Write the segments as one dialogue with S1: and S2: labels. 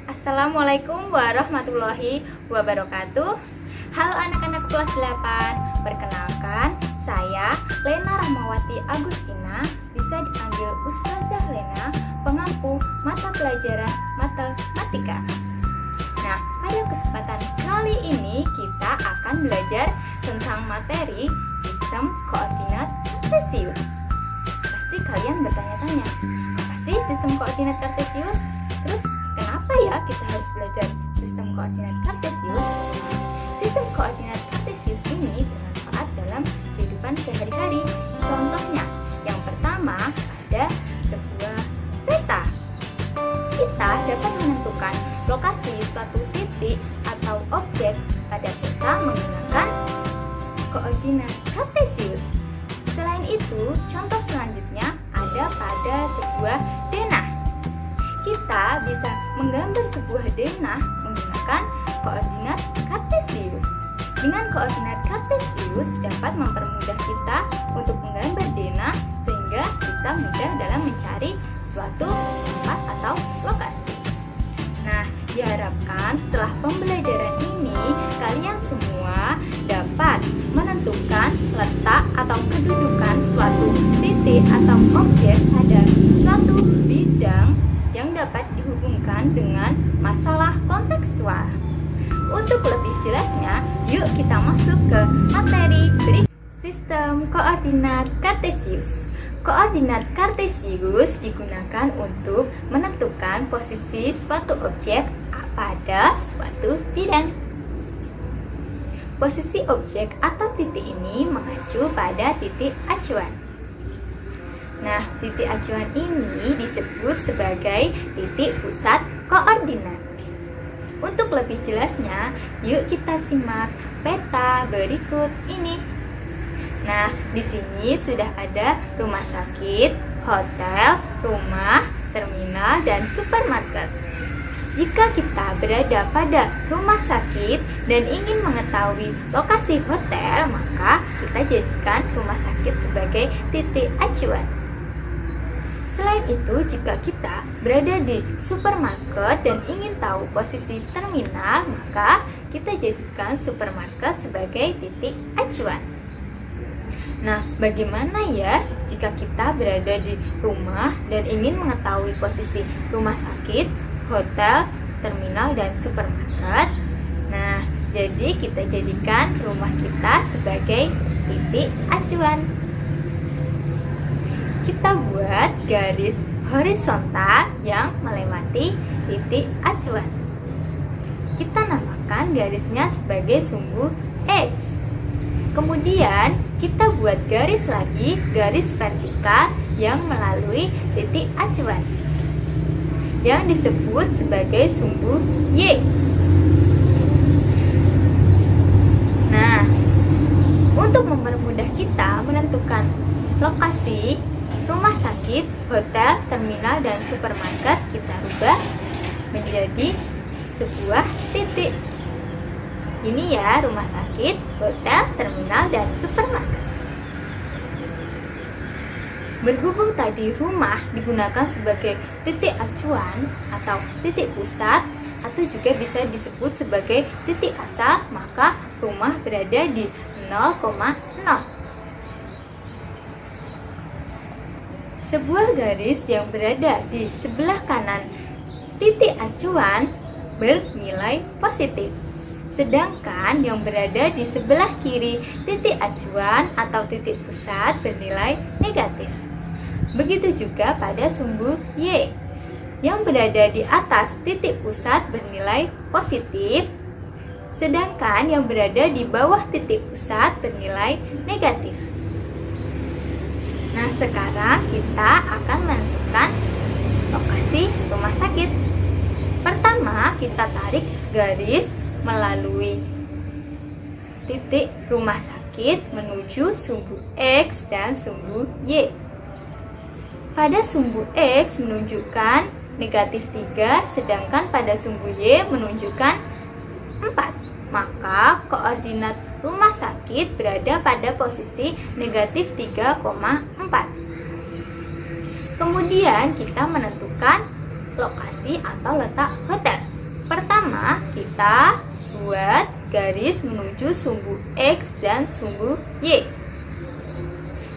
S1: Assalamualaikum warahmatullahi wabarakatuh. Halo anak-anak kelas 8. Perkenalkan, saya Lena Rahmawati Agustina, bisa dipanggil Ustazah Lena, pengampu mata pelajaran matematika. Nah, pada kesempatan kali ini kita akan belajar tentang materi sistem koordinat kartesius. Pasti kalian bertanya-tanya, apa sih sistem koordinat kartesius? Terus kenapa ya kita harus belajar sistem koordinat kartesius? Sistem koordinat kartesius ini bermanfaat dalam kehidupan sehari-hari. Contohnya, yang pertama ada sebuah peta. Kita dapat menentukan lokasi suatu titik atau objek pada peta menggunakan koordinat kartesius. Selain itu, contoh selanjutnya ada pada sebuah denah. Kita bisa menggambar sebuah denah menggunakan koordinat kartesius. Dengan koordinat kartesius dapat mempermudah kita untuk menggambar denah sehingga kita mudah dalam mencari suatu tempat atau lokasi. Nah, diharapkan setelah pembelajaran ini kalian semua dapat menentukan letak atau kedudukan suatu titik atau objek pada suatu bidang yang dapat dihubungkan dengan masalah kontekstual. Untuk lebih jelasnya, yuk kita masuk ke materi berikut. Sistem koordinat kartesius. Koordinat kartesius digunakan untuk menentukan posisi suatu objek pada suatu bidang. Posisi objek atau titik ini mengacu pada titik acuan. Nah, titik acuan ini disebut sebagai titik pusat koordinat. Untuk lebih jelasnya, yuk kita simak peta berikut ini. Nah, di sini sudah ada rumah sakit, hotel, rumah, terminal, dan supermarket. Jika kita berada pada rumah sakit dan ingin mengetahui lokasi hotel, maka kita jadikan rumah sakit sebagai titik acuan. Selain itu, jika kita berada di supermarket dan ingin tahu posisi terminal, maka kita jadikan supermarket sebagai titik acuan. Nah, bagaimana ya jika kita berada di rumah dan ingin mengetahui posisi rumah sakit, hotel, terminal, dan supermarket? Nah, jadi kita jadikan rumah kita sebagai titik acuan. Kita buat garis horizontal yang melewati titik acuan. Kita namakan garisnya sebagai sumbu X. Kemudian kita buat garis lagi, garis vertikal yang melalui titik acuan, yang disebut sebagai sumbu Y. Nah, untuk mempermudah kita menentukan lokasi rumah sakit, hotel, terminal, dan supermarket, kita rubah menjadi sebuah titik. Ini ya rumah sakit, hotel, terminal, dan supermarket. Berhubung tadi rumah digunakan sebagai titik acuan atau titik pusat, atau juga bisa disebut sebagai titik asal, maka rumah berada di 0,0. Sebuah garis yang berada di sebelah kanan titik acuan bernilai positif. Sedangkan yang berada di sebelah kiri titik acuan atau titik pusat bernilai negatif. Begitu juga pada sumbu Y. Yang berada di atas titik pusat bernilai positif. Sedangkan yang berada di bawah titik pusat bernilai negatif. Nah, sekarang kita akan menentukan lokasi rumah sakit. Pertama, kita tarik garis melalui titik rumah sakit menuju sumbu X dan sumbu Y. Pada sumbu X menunjukkan negatif 3, sedangkan pada sumbu Y menunjukkan 4. Maka koordinat rumah sakit berada pada posisi negatif 3,4. Kemudian kita menentukan lokasi atau letak hotel. Pertama, kita buat garis menuju sumbu X dan sumbu Y.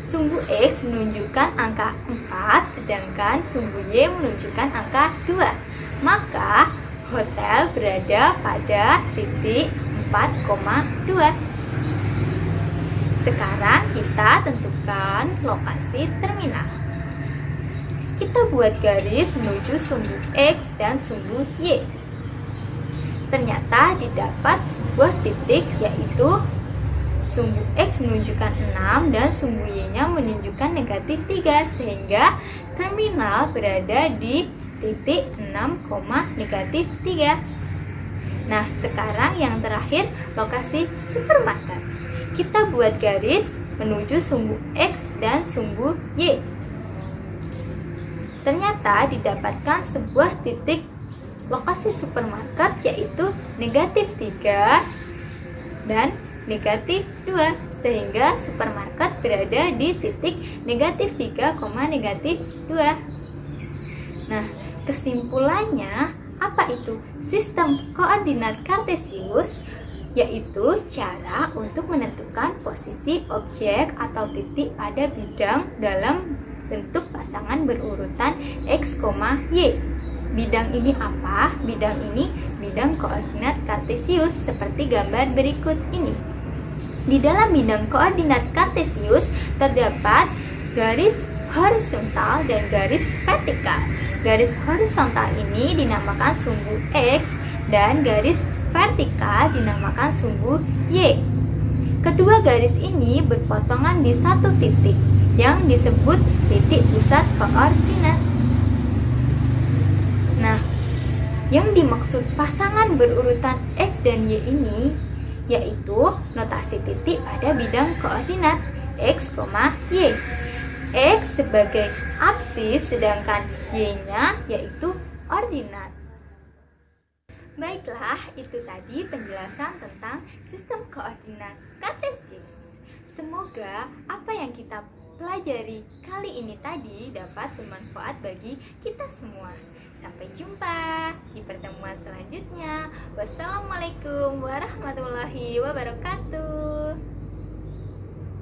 S1: Sumbu X menunjukkan angka 4, sedangkan sumbu Y menunjukkan angka 2. Maka, hotel berada pada titik 4,2. Sekarang kita tentukan lokasi terminal. Kita buat garis menuju sumbu X dan sumbu Y. Ternyata didapat sebuah titik, yaitu sumbu X menunjukkan 6 dan sumbu Y-nya menunjukkan negatif 3, sehingga terminal berada di titik 6, negatif 3. Nah, sekarang yang terakhir, lokasi supermarket. Kita buat garis menuju sumbu X dan sumbu Y. Ternyata didapatkan sebuah titik lokasi supermarket, yaitu negatif 3 dan negatif 2, sehingga supermarket berada di titik negatif 3, negatif 2. Nah, kesimpulannya apa itu sistem koordinat kartesius? Yaitu cara untuk menentukan posisi objek atau titik pada bidang dalam bentuk pasangan berurutan X, Y. Bidang ini apa? Bidang ini bidang koordinat kartesius, seperti gambar berikut ini. Di dalam bidang koordinat kartesius terdapat garis horizontal dan garis vertikal. Garis horizontal ini dinamakan sumbu X dan garis vertikal dinamakan sumbu Y. Kedua garis ini berpotongan di satu titik yang disebut titik pusat koordinat. Nah, yang dimaksud pasangan berurutan X dan Y ini yaitu notasi titik pada bidang koordinat X, Y. X sebagai absis, sedangkan Y-nya yaitu ordinat. Baiklah, itu tadi penjelasan tentang sistem koordinat kartesius. Semoga apa yang kita pelajari kali ini tadi dapat bermanfaat bagi kita semua. Sampai jumpa di pertemuan selanjutnya. Wassalamualaikum warahmatullahi wabarakatuh.